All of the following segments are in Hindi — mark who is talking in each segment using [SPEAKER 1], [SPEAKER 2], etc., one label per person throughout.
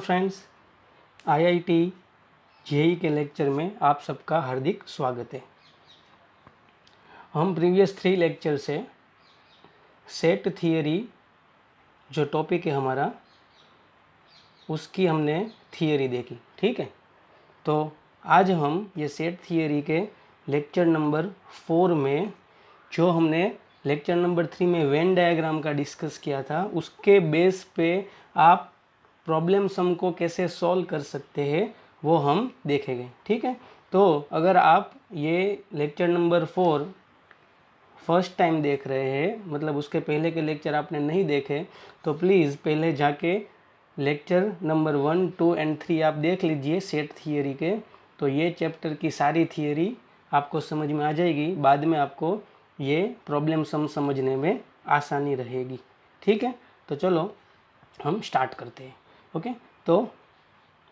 [SPEAKER 1] फ्रेंड्स, आईआईटी जेईई के लेक्चर में आप सबका हार्दिक स्वागत है। हम प्रीवियस 3 लेक्चर से सेट थियरी जो टॉपिक है हमारा, उसकी हमने थियरी देखी। ठीक है, तो आज हम ये सेट थियरी के लेक्चर नंबर 4 में जो हमने लेक्चर नंबर 3 में वेन डायग्राम का डिस्कस किया था, उसके बेस पे आप प्रॉब्लम सम को कैसे सॉल्व कर सकते हैं वो हम देखेंगे। ठीक है, तो अगर आप ये लेक्चर नंबर 4 फर्स्ट टाइम देख रहे हैं, मतलब उसके पहले के लेक्चर आपने नहीं देखे, तो प्लीज़ पहले जाके लेक्चर नंबर 1, 2 एंड 3 आप देख लीजिए सेट थियरी के। तो ये चैप्टर की सारी थियरी आपको समझ में आ जाएगी। बाद में आपको ये प्रॉब्लम सम समझने में आसानी रहेगी। ठीक है, तो चलो हम स्टार्ट करते हैं। ओके, तो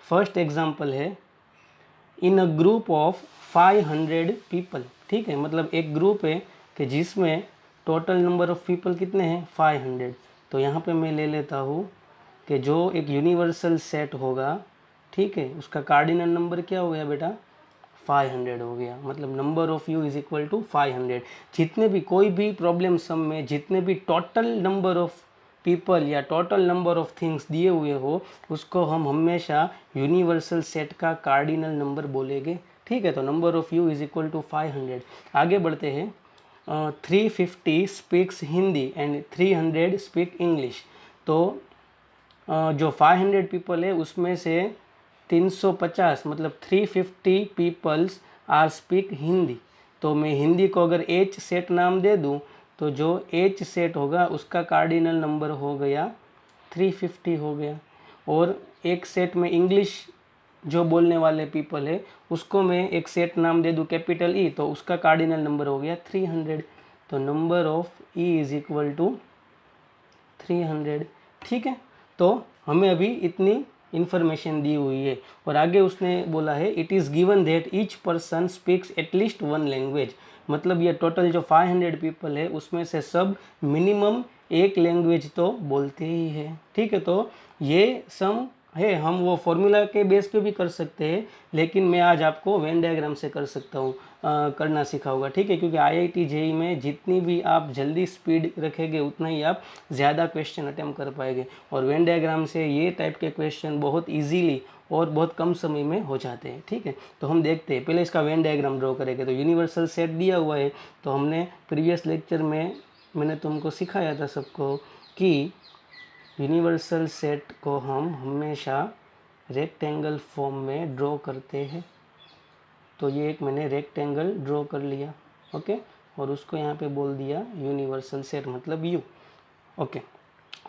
[SPEAKER 1] फर्स्ट एग्जांपल है इन अ ग्रुप ऑफ 500 पीपल। ठीक है, मतलब एक ग्रुप है कि जिसमें टोटल नंबर ऑफ पीपल कितने हैं, 500। तो यहाँ पे मैं ले लेता हूँ कि जो एक यूनिवर्सल सेट होगा, ठीक है, उसका कार्डिनल नंबर क्या हो गया बेटा, 500 हो गया। मतलब number of U is equal to 500। जितने भी कोई भी प्रॉब्लम सम में जितने भी टोटल नंबर ऑफ पीपल या टोटल नंबर ऑफ थिंग्स दिए हुए हो, उसको हम हमेशा यूनिवर्सल सेट का कार्डिनल नंबर बोलेंगे। ठीक है, तो number of U is equal to 500। आगे बढ़ते हैं। 350 speaks Hindi and 300 speak English. तो जो 500 पीपल है उसमें से 350 मतलब 350 पीपल्स आर स्पीक हिंदी। तो मैं हिंदी को अगर एच सेट नाम दे दूं, तो जो एच सेट होगा उसका कार्डिनल नंबर हो गया 350 हो गया। और एक सेट में इंग्लिश जो बोलने वाले पीपल है उसको मैं एक सेट नाम दे दूं कैपिटल ई, तो उसका कार्डिनल नंबर हो गया 300। तो number of E is equal to 300। ठीक है, तो हमें अभी इतनी इन्फॉर्मेशन दी हुई है। और आगे उसने बोला है it is given that each person speaks at least 1 language. मतलब ये टोटल जो 500 पीपल है उसमें से सब मिनिमम एक लैंग्वेज तो बोलते ही है। ठीक है, तो ये सम है, हम वो फॉर्मूला के बेस पे भी कर सकते हैं, लेकिन मैं आज आपको वेन डायग्राम से कर सकता हूँ, करना सिखाऊंगा। ठीक है, क्योंकि आईआईटी जेईई में जितनी भी आप जल्दी स्पीड रखेंगे उतना ही आप ज़्यादा क्वेश्चन अटेम्प्ट कर पाएंगे। और वेन डायग्राम से ये टाइप के क्वेश्चन बहुत इजीली और बहुत कम समय में हो जाते हैं। ठीक है, तो हम देखते हैं, पहले इसका वेन डायग्राम ड्रॉ करेंगे। तो यूनिवर्सल सेट दिया हुआ है, तो हमने प्रीवियस लेक्चर में मैंने तुमको सिखाया था सबको कि यूनिवर्सल सेट को हम हमेशा रेक्टेंगल फॉर्म में ड्रॉ करते हैं। तो ये एक मैंने रेक्टेंगल ड्रॉ कर लिया। ओके, और उसको यहाँ पे बोल दिया यूनिवर्सल सेट मतलब यू। ओके,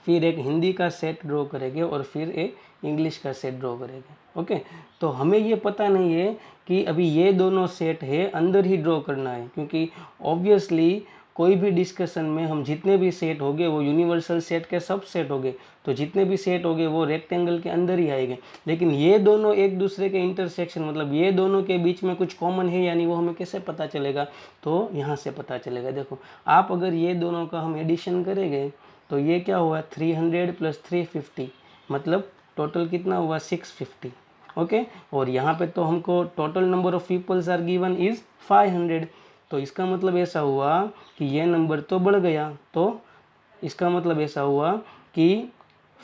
[SPEAKER 1] फिर एक हिंदी का सेट ड्रॉ करेंगे और फिर एक इंग्लिश का सेट ड्रॉ करेंगे। ओके, तो हमें ये पता नहीं है कि अभी ये दोनों सेट है अंदर ही ड्रॉ करना है, क्योंकि ऑब्वियसली कोई भी डिस्कशन में हम जितने भी सेट होंगे वो यूनिवर्सल सेट के सब सेट होंगे, तो जितने भी सेट होंगे वो रेक्टेंगल के अंदर ही आएंगे। लेकिन ये दोनों एक दूसरे के इंटरसेक्शन, मतलब ये दोनों के बीच में कुछ कॉमन है यानी वो हमें कैसे पता चलेगा, तो यहाँ से पता चलेगा। देखो आप अगर ये दोनों का हम एडिशन करेंगे तो ये क्या हुआ, 300 + 350 मतलब टोटल कितना हुआ, 650। ओके, और यहाँ पे तो हमको total number of peoples are given is 500। तो इसका मतलब ऐसा हुआ कि ये नंबर तो बढ़ गया। तो इसका मतलब ऐसा हुआ कि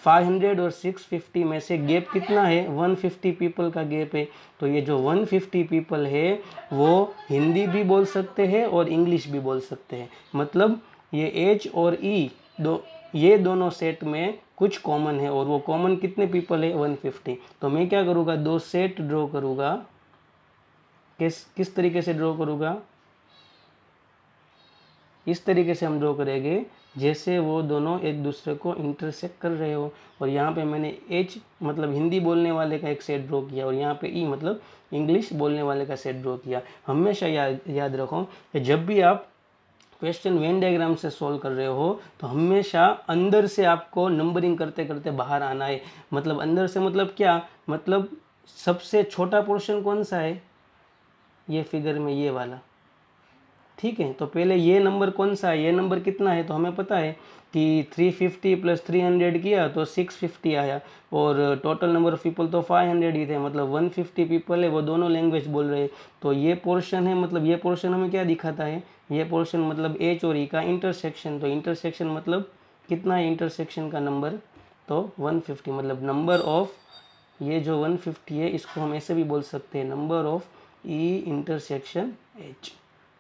[SPEAKER 1] 500 और 650 में से गैप कितना है, 150 पीपल का गैप है। तो ये जो 150 पीपल है वो हिंदी भी बोल सकते हैं और इंग्लिश भी बोल सकते हैं। मतलब ये एच और ई ये दोनों सेट में कुछ कॉमन है, और वो कॉमन कितने पीपल है, 150। तो मैं क्या करूँगा, 2 सेट ड्रॉ करूँगा। किस तरीके से ड्रॉ करूँगा, इस तरीके से हम ड्रॉ करेंगे जैसे वो दोनों एक दूसरे को इंटरसेक्ट कर रहे हो। और यहाँ पे मैंने एच मतलब हिंदी बोलने वाले का एक सेट ड्रॉ किया, और यहाँ पे ई मतलब इंग्लिश बोलने वाले का सेट ड्रॉ किया। हमेशा याद रखो कि जब भी आप क्वेश्चन वेन डायग्राम से सॉल्व कर रहे हो तो हमेशा अंदर से आपको नंबरिंग करते करते बाहर आना है। मतलब अंदर से मतलब क्या, मतलब सबसे छोटा पोर्शन कौन सा है, ये फिगर में ये वाला। ठीक है। तो पहले ये नंबर कौन सा है, ये नंबर कितना है, तो हमें पता है कि 350 प्लस 300 किया तो 650 आया, और टोटल नंबर ऑफ पीपल तो 500 ही थे, मतलब 150 पीपल है, वो दोनों लैंग्वेज बोल रहे हैं। तो ये पोर्शन है, मतलब ये पोर्शन हमें क्या दिखाता है, ये पोर्शन मतलब एच और ई का इंटरसेक्शन। तो इंटरसेक्शन मतलब कितना है इंटरसेक्शन का नंबर, तो 150, मतलब नंबर ऑफ, ये जो 150 है इसको हम ऐसे भी बोल सकते हैं, number of E intersection H.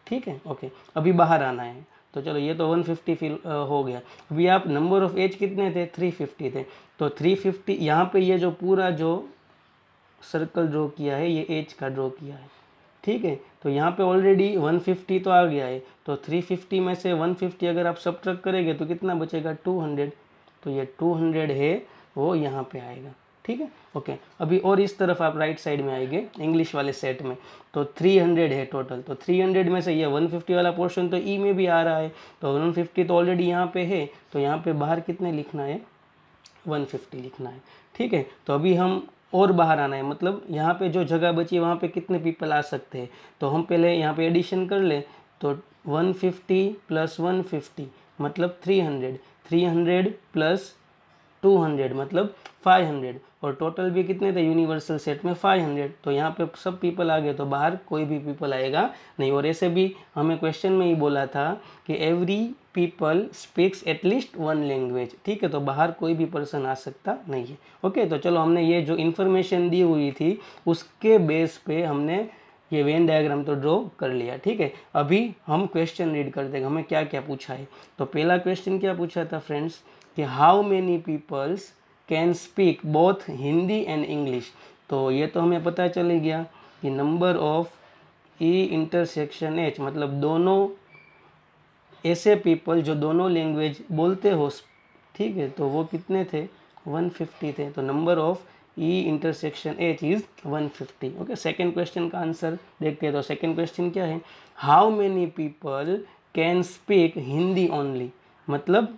[SPEAKER 1] ठीक है, ओके। अभी बाहर आना है, तो चलो ये तो 150 फिल हो गया। अभी आप नंबर ऑफ एच कितने थे, 350 थे, तो 350 यहाँ पे ये जो पूरा जो सर्कल ड्रॉ किया है ये एच का ड्रॉ किया है। ठीक है, तो यहाँ पे ऑलरेडी 150 तो आ गया है, तो 350 में से 150 अगर आप सबट्रैक्ट करेंगे तो कितना बचेगा, 200। तो ये 200 है वो यहाँ पे आएगा। ठीक है, ओके। अभी और इस तरफ आप राइट साइड में आएंगे इंग्लिश वाले सेट में, तो 300 है टोटल, तो 300 में से ये 150 वाला पोर्शन तो ई में भी आ रहा है, तो 150 तो ऑलरेडी यहाँ पे है, तो यहाँ पे बाहर कितने लिखना है, 150 लिखना है। ठीक है, तो अभी हम और बाहर आना है, मतलब यहाँ पे जो जगह बची है वहाँ पे कितने पीपल आ सकते हैं, तो हम पहले यहाँ पे एडिशन कर ले, तो 150 प्लस 150 मतलब 300, 300 प्लस 200 मतलब 500, और टोटल भी कितने थे यूनिवर्सल सेट में 500, तो यहाँ पे सब पीपल आ गए, तो बाहर कोई भी पीपल आएगा नहीं। और ऐसे भी हमें क्वेश्चन में ही बोला था कि every people speaks at least one language. ठीक है, तो बाहर कोई भी पर्सन आ सकता नहीं है। ओके, तो चलो हमने ये जो इन्फॉर्मेशन दी हुई थी उसके बेस पे हमने ये वेन डायग्राम तो ड्रॉ कर लिया। ठीक है, अभी हम क्वेश्चन रीड करते हैं, हमें क्या क्या पूछा है। तो पहला क्वेश्चन क्या पूछा था फ्रेंड्स, कि how many peoples can speak both Hindi and English. तो ये तो हमें पता चल गया कि number of E intersection H, मतलब दोनों ऐसे पीपल जो दोनों लैंग्वेज बोलते हो। ठीक है, तो वो कितने थे, 150 थे, तो number of E intersection H is 150। Okay, second question का आंसर देखते हैं। तो सेकेंड क्वेश्चन क्या है, how many people can speak Hindi only, मतलब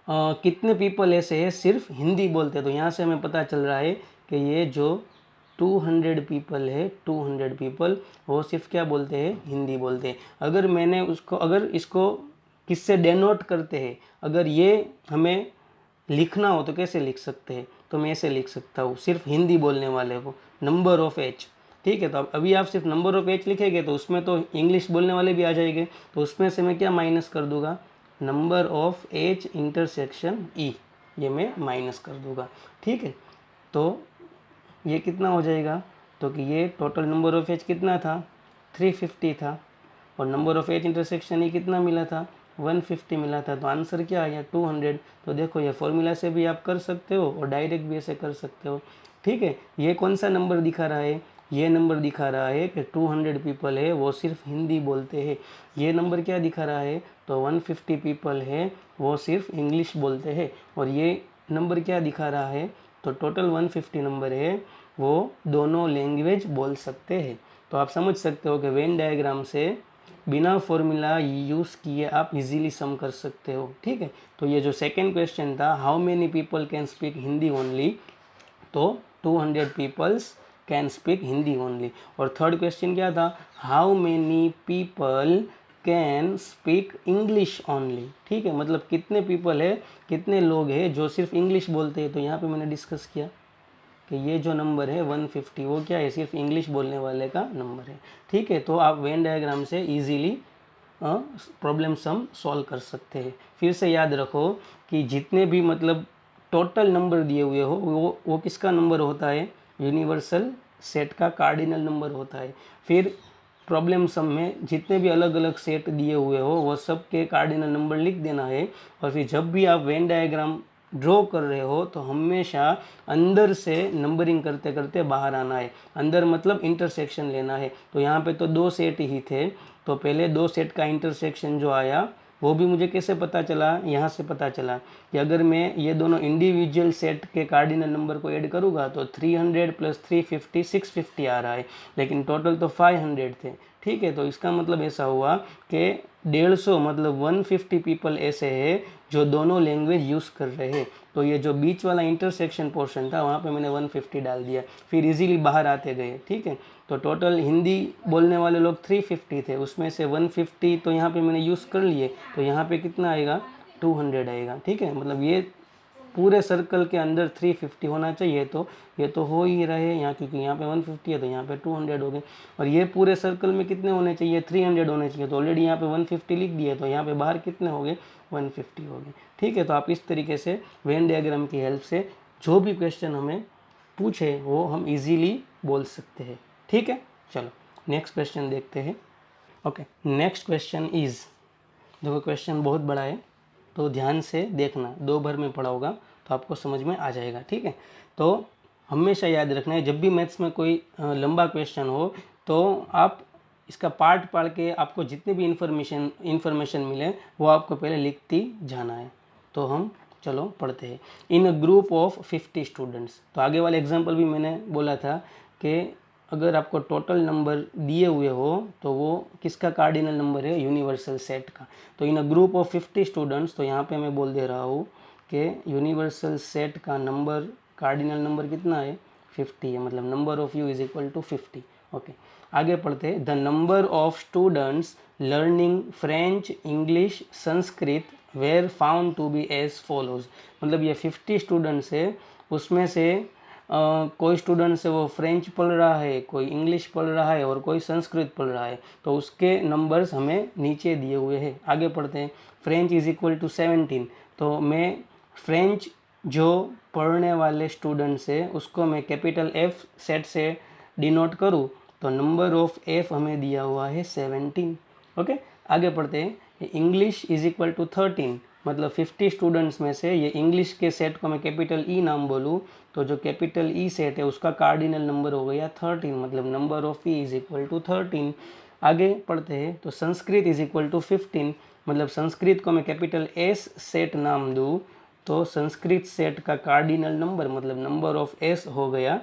[SPEAKER 1] कितने पीपल ऐसे हैं सिर्फ हिंदी बोलते हैं। तो यहाँ से हमें पता चल रहा है कि ये जो 200 पीपल है, 200 पीपल वो सिर्फ क्या बोलते हैं, हिंदी बोलते हैं। अगर मैंने उसको, अगर इसको किससे डेनोट करते हैं, अगर ये हमें लिखना हो तो कैसे लिख सकते हैं, तो मैं ऐसे लिख सकता हूँ सिर्फ हिंदी बोलने वाले को, नंबर ऑफ एच। ठीक है, तो अभी आप सिर्फ नंबर ऑफ एच लिखेंगे तो उसमें तो इंग्लिश बोलने वाले भी आ जाएंगे, तो उसमें से मैं क्या माइनस कर दूंगा, number of H intersection E, ये मैं माइनस कर दूंगा। ठीक है, तो ये कितना हो जाएगा, तो कि ये टोटल नंबर ऑफ एच कितना था, 350 था, और number of H intersection E कितना मिला था, 150 मिला था। तो आंसर क्या आया, 200। तो देखो ये फॉर्मूला से भी आप कर सकते हो और डायरेक्ट भी ऐसे कर सकते हो। ठीक है, ये कौन सा नंबर दिखा रहा है, ये नंबर दिखा रहा है कि 200 पीपल है वो सिर्फ हिंदी बोलते हैं। ये नंबर क्या दिखा रहा है, तो 150 पीपल है वो सिर्फ इंग्लिश बोलते हैं। और ये नंबर क्या दिखा रहा है, तो टोटल 150 नंबर है वो दोनों लैंग्वेज बोल सकते हैं। तो आप समझ सकते हो कि वेन डायग्राम से बिना फॉर्मूला यूज़ किए आप इजीली सम कर सकते हो। ठीक है, तो ये जो सेकंड क्वेश्चन था, how many people can speak Hindi only, तो 200 peoples can speak Hindi only. और थर्ड क्वेश्चन क्या था, how many people can speak English only. ठीक है, मतलब कितने पीपल है, कितने लोग हैं जो सिर्फ इंग्लिश बोलते हैं। तो यहाँ पे मैंने डिस्कस किया कि ये जो नंबर है 150 वो क्या है, सिर्फ इंग्लिश बोलने वाले का नंबर है। ठीक है, तो आप वेन डायग्राम से इजीली प्रॉब्लम सम सॉल्व कर सकते हैं। फिर से याद रखो कि जितने भी मतलब टोटल नंबर दिए हुए हो वो किसका नंबर होता है, यूनिवर्सल सेट का कार्डिनल नंबर होता है। फिर प्रॉब्लम सम में जितने भी अलग अलग सेट दिए हुए हो वो सब के कार्डिनल नंबर लिख देना है। और फिर जब भी आप वेन डायग्राम ड्रॉ कर रहे हो तो हमेशा अंदर से नंबरिंग करते करते बाहर आना है। अंदर मतलब इंटरसेक्शन लेना है। तो यहाँ पे तो 2 सेट ही थे, तो पहले 2 सेट का इंटरसेक्शन जो आया वो भी मुझे कैसे पता चला, यहाँ से पता चला कि अगर मैं ये दोनों इंडिविजुअल सेट के कार्डिनल नंबर को ऐड करूँगा तो 300 प्लस 350 650 आ रहा है, लेकिन टोटल तो 500 थे। ठीक है, तो इसका मतलब ऐसा हुआ कि 150 मतलब 150 पीपल ऐसे हैं जो दोनों लैंग्वेज यूज़ कर रहे हैं। तो ये जो बीच वाला इंटरसेक्शन पोर्शन था वहाँ पे मैंने 150 डाल दिया, फिर इजीली बाहर आते गए। ठीक है, तो टोटल हिंदी बोलने वाले लोग 350 थे, उसमें से 150 तो यहाँ पे मैंने यूज़ कर लिए, तो यहाँ पे कितना आएगा 200 आएगा। ठीक है, मतलब ये पूरे सर्कल के अंदर 350 होना चाहिए, तो ये तो हो ही रहे यहाँ, क्योंकि यहाँ पे 150 है तो यहाँ पे 200 हो गए। और ये पूरे सर्कल में कितने होने चाहिए 300 होने चाहिए, तो ऑलरेडी यहाँ पे 150 लिख दिए, तो यहाँ पे बाहर कितने हो गए 150 हो गए। ठीक है, तो आप इस तरीके से वेन डायग्राम की हेल्प से जो भी क्वेश्चन हमें पूछे वो हम इजीली बोल सकते हैं। ठीक है, चलो नेक्स्ट क्वेश्चन देखते हैं। ओके, नेक्स्ट क्वेश्चन इज़, देखो क्वेश्चन बहुत बड़ा है तो ध्यान से देखना, 2 बार में पढ़ा होगा तो आपको समझ में आ जाएगा। ठीक है, तो हमेशा याद रखना है जब भी मैथ्स में कोई लंबा क्वेश्चन हो तो आप इसका पार्ट पढ़ के आपको जितनी भी इंफॉर्मेशन मिले वो आपको पहले लिखती जाना है। तो हम चलो पढ़ते हैं। इन अ ग्रुप ऑफ 50 स्टूडेंट्स, तो आगे वाले एग्जाम्पल भी मैंने बोला था कि अगर आपको टोटल नंबर दिए हुए हो तो वो किसका कार्डिनल नंबर है, यूनिवर्सल सेट का। तो in a group of 50 students, तो यहाँ पे मैं बोल दे रहा हूँ कि यूनिवर्सल सेट का नंबर, कार्डिनल नंबर कितना है 50 है, मतलब number of U is equal to 50। Okay, आगे पढ़ते हैं। The number of students learning French, English, Sanskrit were found to be as follows, मतलब ये 50 स्टूडेंट्स है, उसमें से कोई स्टूडेंट से वो फ्रेंच पढ़ रहा है, कोई इंग्लिश पढ़ रहा है और कोई संस्कृत पढ़ रहा है, तो उसके नंबर्स हमें नीचे दिए हुए हैं। आगे पढ़ते हैं। फ्रेंच इज इक्वल टू 17, तो मैं फ्रेंच जो पढ़ने वाले स्टूडेंट्स है उसको मैं कैपिटल F सेट से डिनोट करूँ तो नंबर ऑफ F हमें दिया हुआ है 17। ओके, आगे पढ़ते हैं। इंग्लिश इज इक्वल टू 13, मतलब 50 स्टूडेंट्स में से ये इंग्लिश के सेट को मैं कैपिटल E नाम बोलूँ तो जो कैपिटल E सेट है उसका कार्डिनल नंबर हो गया 13, मतलब number of E is equal to 13। आगे पढ़ते हैं। तो संस्कृत इज इक्वल टू 15, मतलब संस्कृत को मैं कैपिटल S सेट नाम दूँ तो संस्कृत सेट का कार्डिनल नंबर मतलब नंबर ऑफ S हो गया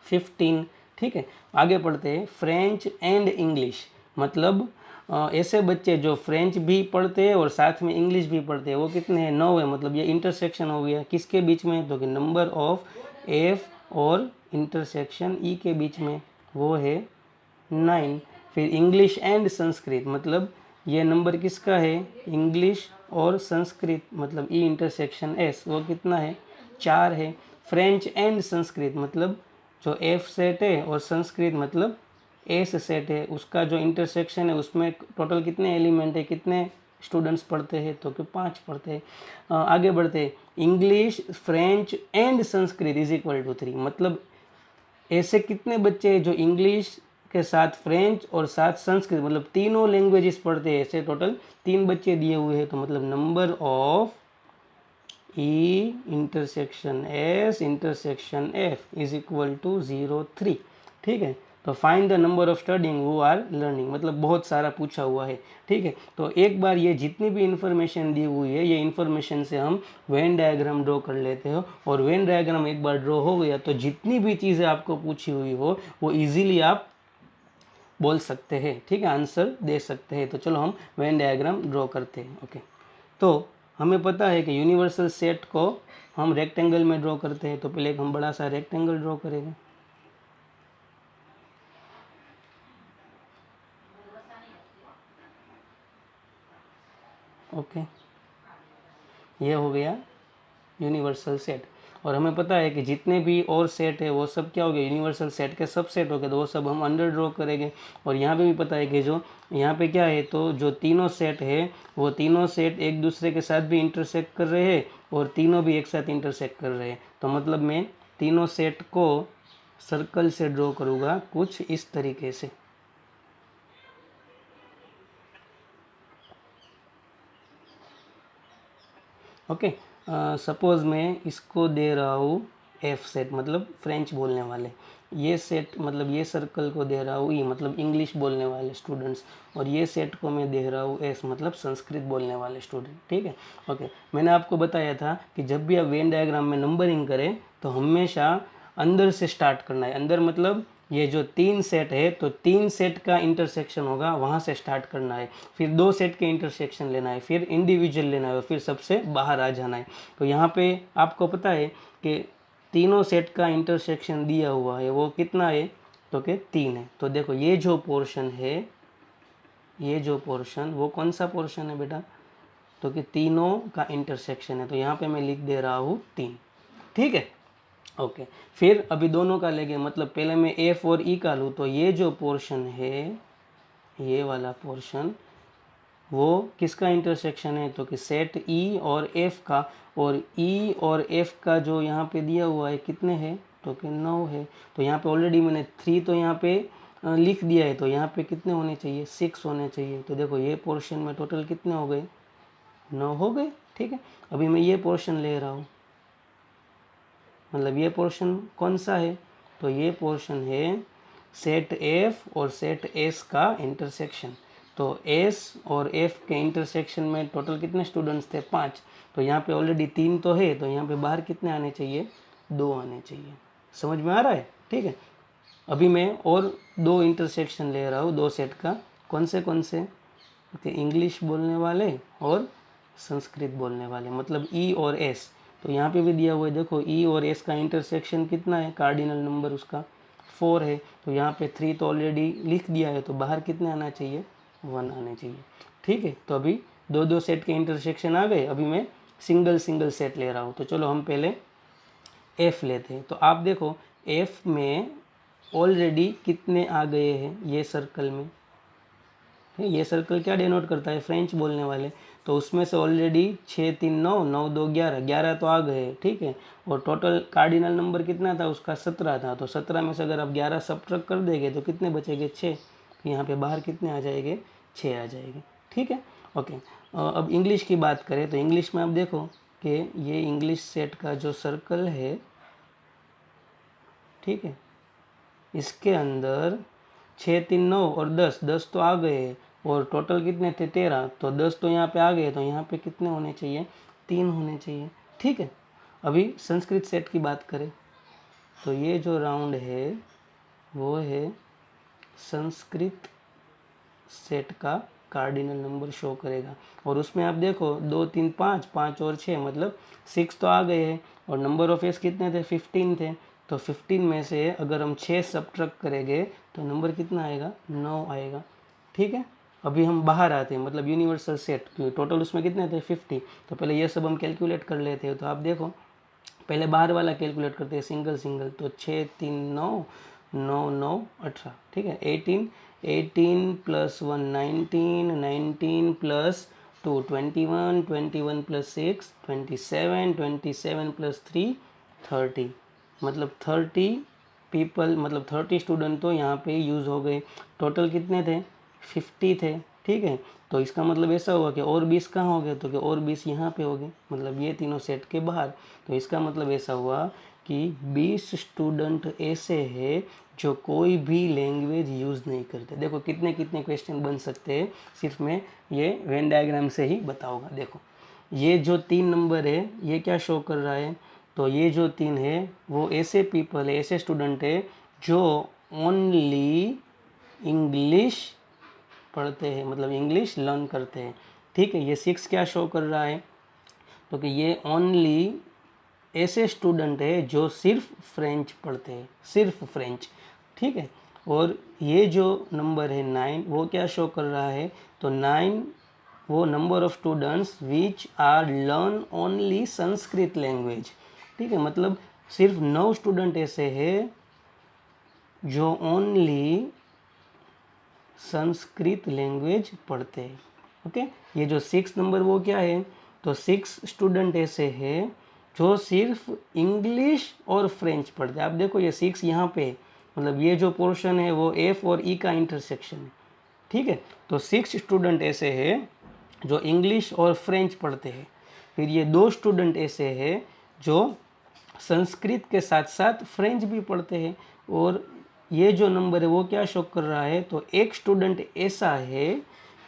[SPEAKER 1] 15। ठीक है, आगे पढ़ते हैं। फ्रेंच एंड इंग्लिश, मतलब ऐसे बच्चे जो फ्रेंच भी पढ़ते हैं और साथ में इंग्लिश भी पढ़ते हैं वो कितने हैं 9 है, मतलब ये इंटरसेक्शन हो गया किसके बीच में, तो कि नंबर ऑफ F और इंटरसेक्शन E के बीच में, वो है 9। फिर इंग्लिश एंड संस्कृत, मतलब ये नंबर किसका है, इंग्लिश और संस्कृत, मतलब E इंटरसेक्शन S, वो कितना है 4 है। फ्रेंच एंड संस्कृत, मतलब जो F सेट है और संस्कृत मतलब S सेट है, उसका जो इंटरसेक्शन है उसमें टोटल कितने एलिमेंट है, कितने स्टूडेंट्स पढ़ते हैं, तो कि 5 पढ़ते हैं। आगे बढ़ते हैं। English, French and Sanskrit is equal to 3, मतलब ऐसे कितने बच्चे हैं जो इंग्लिश के साथ फ्रेंच और साथ संस्कृत मतलब तीनों लैंग्वेजेस पढ़ते हैं, ऐसे टोटल 3 बच्चे दिए हुए हैं, तो मतलब number of E intersection S intersection F is equal to 0-3। ठीक है, तो find the number of studying who are learning, मतलब बहुत सारा पूछा हुआ है। ठीक है, तो एक बार ये जितनी भी इंफॉर्मेशन दी हुई है ये इंफॉर्मेशन से हम वेन डायग्राम ड्रॉ कर लेते हो, और वेन डायग्राम एक बार ड्रॉ हो गया तो जितनी भी चीज़ें आपको पूछी हुई हो वो ईजिली आप बोल सकते हैं। ठीक है, आंसर दे सकते हैं। तो चलो हम वेन डायग्राम ड्रॉ करते हैं। ओके, तो हमें पता है कि यूनिवर्सल सेट को हम रेक्टेंगल में ड्रॉ करते हैं, तो पहले एक हम बड़ा सा रेक्टेंगल ड्रॉ करेंगे। ओके, ये हो गया यूनिवर्सल सेट, और हमें पता है कि जितने भी और सेट है वो सब क्या हो गया यूनिवर्सल सेट के सब सेट हो गए, तो वो सब हम अंडर ड्रॉ करेंगे। और यहाँ पे भी पता है कि जो यहाँ पे क्या है, तो जो तीनों सेट है वो तीनों सेट एक दूसरे के साथ भी इंटरसेक्ट कर रहे हैं और तीनों भी एक साथ इंटरसेक्ट कर रहे हैं, तो मतलब मैं तीनों सेट को सर्कल से ड्रॉ करूँगा कुछ इस तरीके से। ओके, सपोज़ मैं इसको दे रहा हूँ F सेट, मतलब फ्रेंच बोलने वाले, ये सेट मतलब ये सर्कल को दे रहा हूँ E मतलब इंग्लिश बोलने वाले स्टूडेंट्स, और ये सेट को मैं दे रहा हूँ S मतलब संस्कृत बोलने वाले स्टूडेंट। ठीक है, ओके, मैंने आपको बताया था कि जब भी आप वेन डायग्राम में नंबरिंग करें तो हमेशा अंदर से स्टार्ट करना है। अंदर मतलब ये जो 3 सेट है तो 3 सेट का इंटरसेक्शन होगा, वहाँ से स्टार्ट करना है, फिर 2 सेट के इंटरसेक्शन लेना है, फिर इंडिविजुअल लेना है और फिर सबसे बाहर आ जाना है। तो यहाँ पे आपको पता है कि तीनों सेट का इंटरसेक्शन दिया हुआ है, वो कितना है, तो कि 3 है। तो देखो ये जो पोर्शन है, ये जो पोर्शन वो कौन सा पोर्शन है बेटा, तो कि तीनों का इंटरसेक्शन है। तो यहाँ पे मैं लिख दे रहा हूँ 3, ठीक है। ओके, फिर अभी दोनों का लेंगे, मतलब पहले मैं एफ और ई का लूँ, तो ये जो पोर्शन है, ये वाला पोर्शन वो किसका इंटरसेक्शन है, तो कि सेट ई और एफ का, और ई और एफ का जो यहाँ पे दिया हुआ है कितने हैं, तो कि 9 है। तो यहाँ पे ऑलरेडी मैंने 3 तो यहाँ पे लिख दिया है, तो यहाँ पे कितने होने चाहिए, 6 होने चाहिए। तो देखो ये पोर्शन में टोटल कितने हो गए, 9 हो गए, ठीक है। अभी मैं ये पोर्शन ले रहा हूँ, मतलब ये पोर्शन कौन सा है, तो ये पोर्शन है सेट एफ और सेट एस का इंटरसेक्शन। तो एस और एफ के इंटरसेक्शन में टोटल कितने स्टूडेंट्स थे, 5। तो यहाँ पे ऑलरेडी 3 तो है, तो यहाँ पे बाहर कितने आने चाहिए, 2 आने चाहिए। समझ में आ रहा है, ठीक है। अभी मैं और 2 इंटरसेक्शन ले रहा हूँ, 2 सेट का। कौन से, इंग्लिश बोलने वाले और संस्कृत बोलने वाले, मतलब ई और एस। तो यहाँ पे भी दिया हुआ है, देखो ई और एस का इंटरसेक्शन कितना है, कार्डिनल नंबर उसका 4 है। तो यहाँ पे 3 तो ऑलरेडी लिख दिया है, तो बाहर कितने आना चाहिए, 1 आने चाहिए, ठीक है। तो अभी 2 सेट के इंटरसेक्शन आ गए। अभी मैं सिंगल सेट ले रहा हूँ। तो चलो हम पहले एफ लेते हैं। तो आप देखो एफ में ऑलरेडी कितने आ गए हैं, ये सर्कल में, ये सर्कल क्या डिनोट करता है, फ्रेंच बोलने वाले। तो उसमें से ऑलरेडी 6 3 9 9 2 11 11 तो आ गए, ठीक है। और टोटल कार्डिनल नंबर कितना था उसका, 17 था। तो 17 में से अगर आप 11 सब्ट्रैक्ट कर देंगे तो कितने बचेंगे, 6। यहाँ पे बाहर कितने आ जाएंगे, 6 आ जाएंगे, ठीक है। ओके, अब इंग्लिश की बात करें तो इंग्लिश में आप देखो कि ये इंग्लिश सेट का जो सर्कल है, ठीक है, इसके अंदर 6 3 9 और 10 10 तो आ गए, और टोटल कितने थे, 13। तो 10 तो यहाँ पे आ गए, तो यहाँ पे कितने होने चाहिए, 3 होने चाहिए, ठीक है। अभी संस्कृत सेट की बात करें तो ये जो राउंड है वो है संस्कृत सेट का कार्डिनल नंबर शो करेगा। और उसमें आप देखो 2 3 5 5 और 6, मतलब 6 तो आ गए हैं। और नंबर ऑफ एस कितने थे, 15 थे। तो 15 में से अगर हम 6 सब्ट्रैक्ट करेंगे तो नंबर कितना आएगा, 9 आएगा, ठीक है। अभी हम बाहर आते हैं, मतलब यूनिवर्सल सेट, क्योंकि टोटल उसमें कितने थे, 50। तो पहले ये सब हम कैलकुलेट कर लेते हैं। तो आप देखो पहले बाहर वाला कैलकुलेट करते हैं सिंगल। तो 6 3 9 9 9 18, ठीक है। 18 प्लस 1 19 19 प्लस 2 21 21 प्लस 6 27 27 प्लस 3 30, मतलब 30 पीपल, मतलब 30 स्टूडेंट तो यहाँ पे यूज़ हो गए। टोटल कितने थे, 50 थे, ठीक है। तो इसका मतलब ऐसा हुआ कि और 20 कहाँ हो गए, तो कि और 20 यहाँ पे हो गए, मतलब ये तीनों सेट के बाहर। तो इसका मतलब ऐसा हुआ कि 20 स्टूडेंट ऐसे हैं जो कोई भी लैंग्वेज यूज़ नहीं करते। देखो कितने कितने क्वेश्चन बन सकते हैं, सिर्फ मैं ये वेन डायग्राम से ही बताऊँगा। देखो ये जो 3 नंबर है ये क्या शो कर रहा है, तो ये जो 3 है वो ऐसे पीपल है, ऐसे स्टूडेंट है जो ओनली इंग्लिश पढ़ते हैं, मतलब इंग्लिश लर्न करते हैं, ठीक है। ये 6 क्या शो कर रहा है, तो कि ये ओनली ऐसे स्टूडेंट है जो सिर्फ फ्रेंच पढ़ते हैं, सिर्फ फ्रेंच, ठीक है। और ये जो नंबर है 9 वो क्या शो कर रहा है, तो 9 वो number of students which are learn only Sanskrit language, ठीक है। मतलब सिर्फ 9 स्टूडेंट ऐसे हैं जो ओनली संस्कृत लैंग्वेज पढ़ते हैं, ओके। ये जो 6 नंबर वो क्या है, तो 6 स्टूडेंट ऐसे हैं जो सिर्फ इंग्लिश और फ्रेंच पढ़ते हैं। आप देखो ये 6 यहाँ पे, मतलब ये जो पोर्शन है वो एफ और ई का इंटरसेक्शन है, ठीक है। तो 6 स्टूडेंट ऐसे हैं जो इंग्लिश और फ्रेंच पढ़ते हैं। फिर ये 2 स्टूडेंट ऐसे हैं जो संस्कृत के साथ साथ फ्रेंच भी पढ़ते हैं। और ये जो नंबर है वो क्या शो कर रहा है, तो एक स्टूडेंट ऐसा है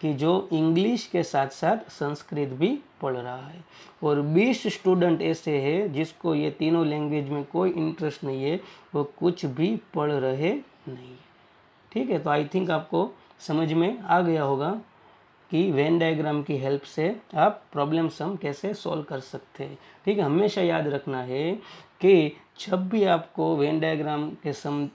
[SPEAKER 1] कि जो इंग्लिश के साथ साथ संस्कृत भी पढ़ रहा है। और 20 स्टूडेंट ऐसे हैं जिसको ये तीनों लैंग्वेज में कोई इंटरेस्ट नहीं है, वो कुछ भी पढ़ रहे नहीं है, ठीक है। तो आई थिंक आपको समझ में आ गया होगा कि वेन डायग्राम की हेल्प से आप प्रॉब्लम सम कैसे सॉल्व कर सकते हैं, ठीक है। हमेशा याद रखना है कि जब भी आपको वेन डायग्राम के सम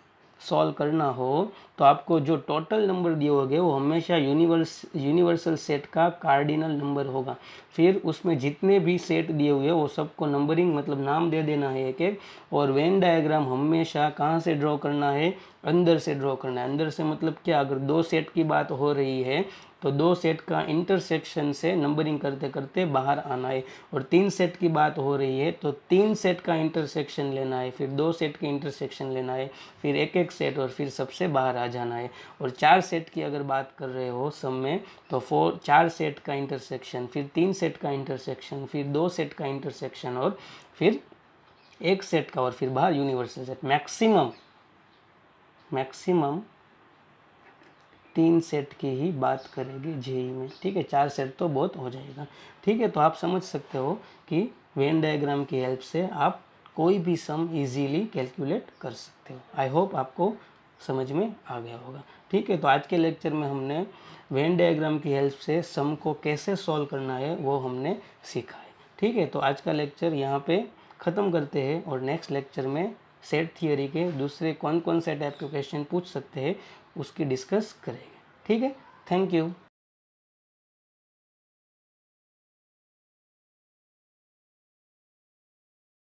[SPEAKER 1] सॉल्व करना हो तो आपको जो टोटल नंबर दिए होंगे वो हमेशा यूनिवर्सल सेट का कार्डिनल नंबर होगा। फिर उसमें जितने भी सेट दिए हुए वो सबको नंबरिंग मतलब नाम दे देना है एक एक। और वेन डायग्राम हमेशा कहाँ से ड्रॉ करना है, अंदर से ड्रॉ करना है। अंदर से मतलब क्या, अगर 2 सेट की बात हो रही है तो 2 सेट का इंटरसेक्शन से नंबरिंग करते करते बाहर आना है। और 3 सेट की बात हो रही है तो 3 सेट का इंटरसेक्शन लेना है, फिर 2 सेट के इंटरसेक्शन लेना है, फिर एक एक सेट और फिर सबसे बाहर आ जाना है। और 4 सेट की अगर बात कर रहे हो सब में तो 4 सेट का इंटरसेक्शन, फिर 3 सेट का इंटरसेक्शन, फिर 2 सेट का इंटरसेक्शन और फिर एक सेट का और फिर बाहर यूनिवर्सल सेट। मैक्सिमम 3 सेट की ही बात करेंगे जेई में, ठीक है। 4 सेट तो बहुत हो जाएगा, ठीक है। तो आप समझ सकते हो कि वेन डायग्राम की हेल्प से आप कोई भी सम इजीली कैलकुलेट कर सकते हो। आई होप आपको समझ में आ गया होगा, ठीक है। तो आज के लेक्चर में हमने वेन डायग्राम की हेल्प से सम को कैसे सॉल्व करना है वो हमने सीखा है, ठीक है। तो आज का लेक्चर यहाँ पे ख़त्म करते हैं और नेक्स्ट लेक्चर में सेट थियरी के दूसरे कौन कौन से टाइप के क्वेश्चन पूछ सकते हैं उसकी डिस्कस करेंगे, ठीक है। Thank you.